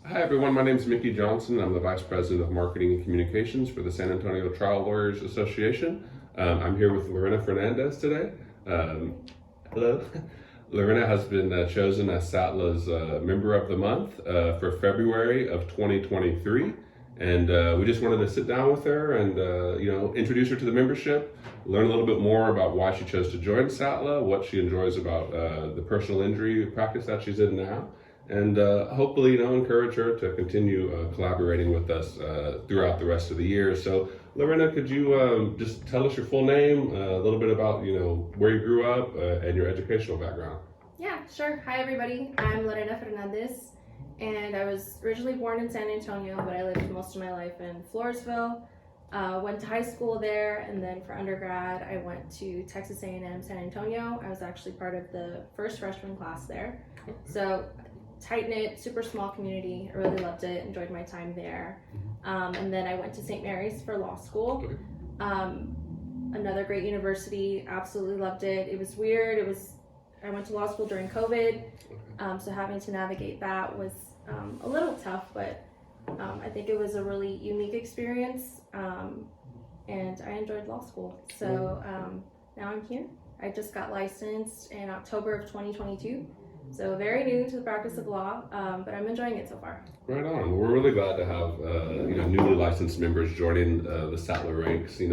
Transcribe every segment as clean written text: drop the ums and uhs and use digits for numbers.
Hi everyone, my name is Mickey Johnson. I'm the Vice President of Marketing and Communications for the San Antonio Trial Lawyers Association. I'm here with Lorena Fernandez today. Um, Hello. Lorena has been chosen as SATLA's Member of the Month for February of 2023. And we just wanted to sit down with her and introduce her to the membership, learn a little bit more about why she chose to join SATLA, what she enjoys about the personal injury practice that she's in now, and hopefully, encourage her to continue collaborating with us throughout the rest of the year. So, Lorena, could you just tell us your full name, a little bit about where you grew up and your educational background? Yeah, sure. Hi, everybody. I'm Lorena Fernandez, and I was originally born in San Antonio, but I lived most of my life in Floresville. Went to high school there, and then for undergrad, I went to Texas A&M San Antonio. I was actually part of the first freshman class there. So tight-knit, super small community. I really loved it, enjoyed my time there. And then I went to St. Mary's for law school. Another great university, absolutely loved it. It was weird. I went to law school during COVID, so having to navigate that was a little tough, but I think it was a really unique experience, and I enjoyed law school. So now I'm here. I just got licensed in October of 2022. So very new to the practice of law, but I'm enjoying it so far. Right on. We're really glad to have newly licensed members joining the SATLA ranks. I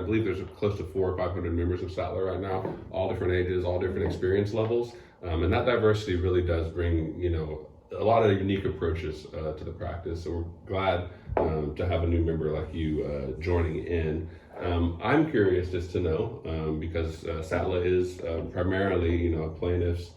believe there's close to 400 or 500 members of SATLA right now, all different ages, all different experience levels, and that diversity really does bring a lot of unique approaches to the practice. So we're glad to have a new member like you joining in. I'm curious just to know because SATLA is primarily a plaintiffs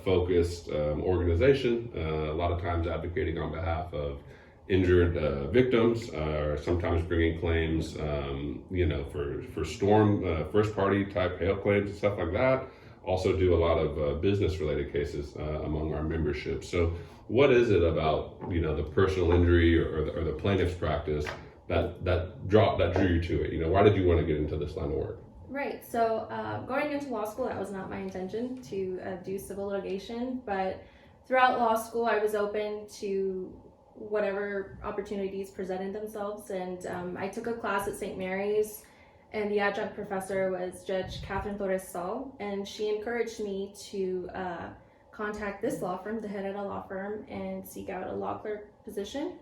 focused organization, a lot of times advocating on behalf of injured victims, or sometimes bringing claims, for storm first party type hail claims and stuff like that. Also do a lot of business related cases among our membership. So what is it about the personal injury or the plaintiff's practice that drew you to it? Why did you want to get into this line of work? Right. So going into law school, that was not my intention to do civil litigation, but throughout law school, I was open to whatever opportunities presented themselves. And I took a class at St. Mary's, and the adjunct professor was Judge Catherine Torres Saul, and she encouraged me to contact this law firm, the Herrera law firm, and seek out a law clerk position.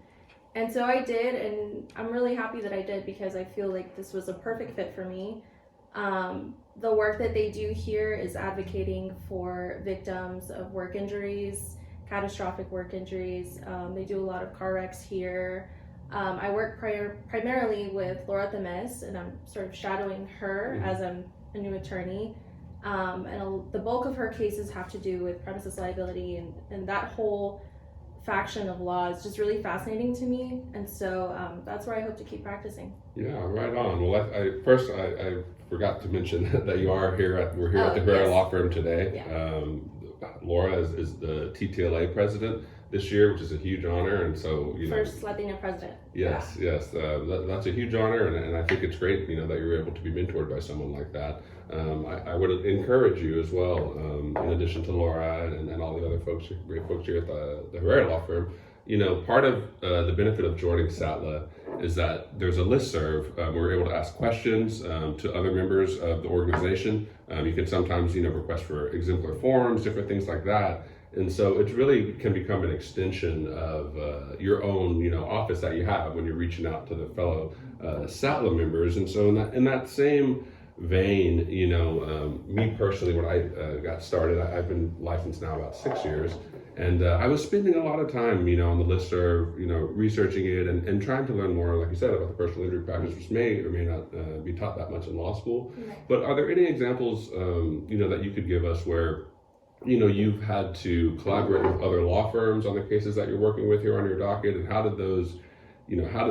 And so I did, and I'm really happy that I did because I feel like this was a perfect fit for me. The work that they do here is advocating for victims of work injuries, catastrophic work injuries. They do a lot of car wrecks here. I work primarily with Laura Temes, and I'm sort of shadowing her as I'm a new attorney. The bulk of her cases have to do with premises liability, and that whole faction of law is just really fascinating to me, and so that's where I hope to keep practicing. Yeah, right on. Well, I forgot to mention that we're here at the Herrera Law Firm today. Yeah. Laura is the TTLA president this year, which is a huge honor, and so first Latina president. Yes, that's a huge honor, and I think it's great that you're able to be mentored by someone like that. I would encourage you as well, in addition to Laura and all the other great folks here at the Herrera Law Firm. Part of the benefit of joining SATLA is that there's a listserv where we're able to ask questions to other members of the organization. You can sometimes request for exemplar forms, different things like that. And so it really can become an extension of your own, office that you have when you're reaching out to the fellow SATLA members. And so in that same vein, me personally, when I got started, I've been licensed now about 6 years, and I was spending a lot of time, on the listserv, researching it and trying to learn more, like you said, about the personal injury practice, which may or may not be taught that much in law school. Right. But are there any examples, that you could give us where you've had to collaborate with other law firms on the cases that you're working with here on your docket, and how did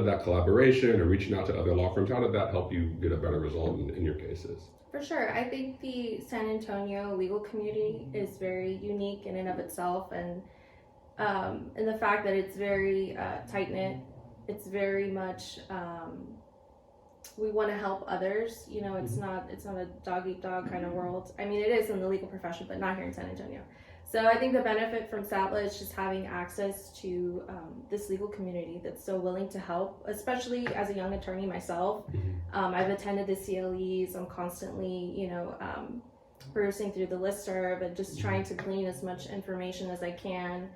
that collaboration or reaching out to other law firms, how did that help you get a better result in your cases? For sure. I think the San Antonio legal community is very unique in and of itself, and the fact that it's very tight-knit. It's very much we want to help others. You know, it's not a dog eat dog kind of world. I mean, it is in the legal profession, but not here in San Antonio. So I think the benefit from SATLA is just having access to this legal community that's so willing to help, especially as a young attorney myself. I've attended the CLEs. I'm constantly, you know, perusing through the listserv and just trying to glean as much information as I can,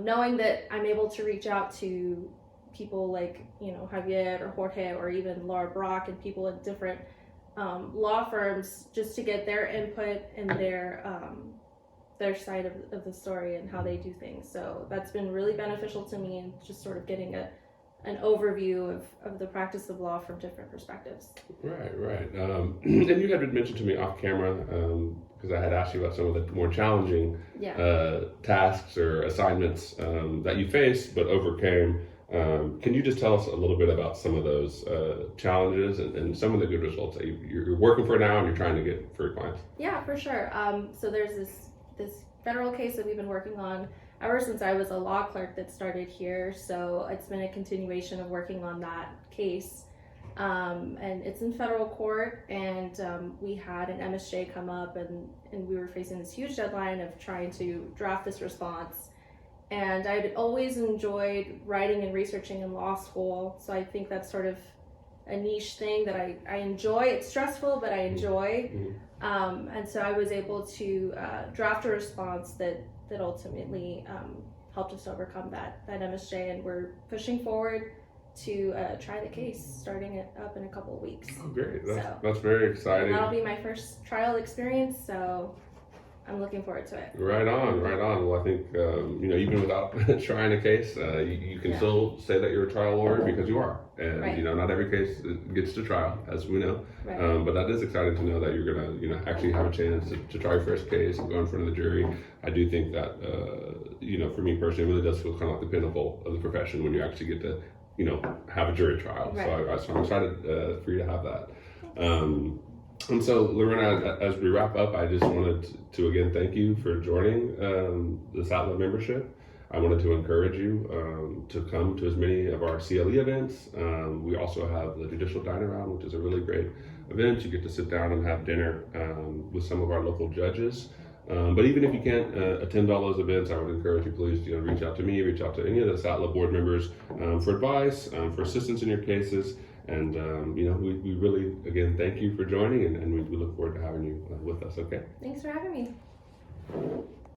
knowing that I'm able to reach out to people like, you know, Javier or Jorge or even Laura Brock and people at different law firms just to get their input and their side of the story and how they do things. So that's been really beneficial to me, and just sort of getting an overview of the practice of law from different perspectives. Right. And you had mentioned to me off camera, because I had asked you about some of the more challenging tasks or assignments that you faced but overcame. Can you just tell us a little bit about some of those challenges and some of the good results that you're working for now and you're trying to get for your clients? Yeah, for sure. So there's this federal case that we've been working on ever since I was a law clerk that started here. So it's been a continuation of working on that case. And it's in federal court, and we had an MSJ come up, and we were facing this huge deadline of trying to draft this response. And I'd always enjoyed writing and researching in law school, so I think that's sort of a niche thing that I enjoy. It's stressful, but I enjoy. And so I was able to draft a response that ultimately helped us overcome that MSJ, and we're pushing forward to try the case, starting it up in a couple of weeks. Oh, great. That's very exciting. And that'll be my first trial experience, so I'm looking forward to it. Right on. Well, I think, you know, even without trying a case, you can still say that you're a trial lawyer because you are. And, you know, not every case gets to trial, as we know. But that is exciting to know that you're going to, you know, actually have a chance to try your first case and go in front of the jury. I do think that, you know, for me personally, it really does feel kind of like the pinnacle of the profession when you actually get to, you know, have a jury trial. So I'm excited for you to have that. And so, Lorena, as we wrap up, I just wanted to again thank you for joining the SATLA membership. I wanted to encourage you to come to as many of our CLE events. We also have the Judicial Dine-Around, which is a really great event. You get to sit down and have dinner with some of our local judges. But even if you can't attend all those events, I would encourage you, please, you know, reach out to me, reach out to any of the SATLA board members for advice, for assistance in your cases. And, you know, we really, again, thank you for joining, and we look forward to having you with us, okay? Thanks for having me.